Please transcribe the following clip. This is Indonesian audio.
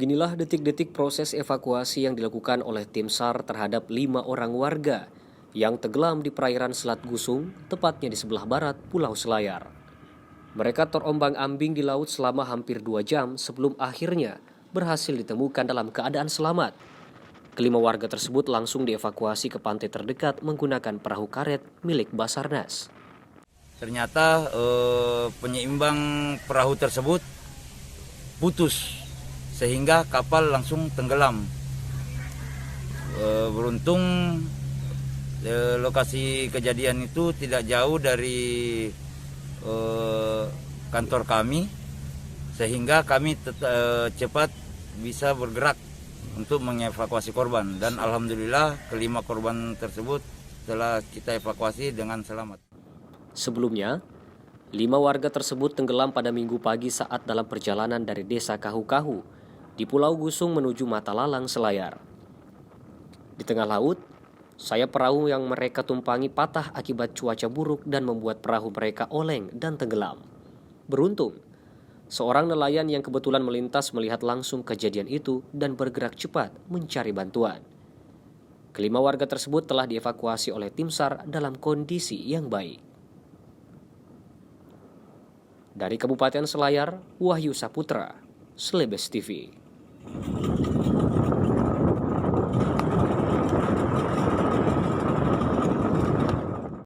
Beginilah detik-detik proses evakuasi yang dilakukan oleh tim SAR terhadap 5 orang warga yang tenggelam di perairan Selat Gusung, tepatnya di sebelah barat Pulau Selayar. Mereka terombang-ambing di laut selama hampir 2 jam sebelum akhirnya berhasil ditemukan dalam keadaan selamat. Kelima warga tersebut langsung dievakuasi ke pantai terdekat menggunakan perahu karet milik Basarnas. Ternyata penyeimbang perahu tersebut putus sehingga kapal langsung tenggelam. Beruntung lokasi kejadian itu tidak jauh dari kantor kami, sehingga kami cepat bisa bergerak untuk mengevakuasi korban, dan alhamdulillah kelima korban tersebut telah kita evakuasi dengan selamat. Sebelumnya, 5 warga tersebut tenggelam pada Minggu pagi saat dalam perjalanan dari desa Kahu-Kahu di Pulau Gusung menuju Matalalang, Selayar. Di tengah laut, sayap perahu yang mereka tumpangi patah akibat cuaca buruk dan membuat perahu mereka oleng dan tenggelam. Beruntung, seorang nelayan yang kebetulan melintas melihat langsung kejadian itu dan bergerak cepat mencari bantuan. Kelima warga tersebut telah dievakuasi oleh tim SAR dalam kondisi yang baik. Dari Kabupaten Selayar, Wahyu Saputra, Slebes TV.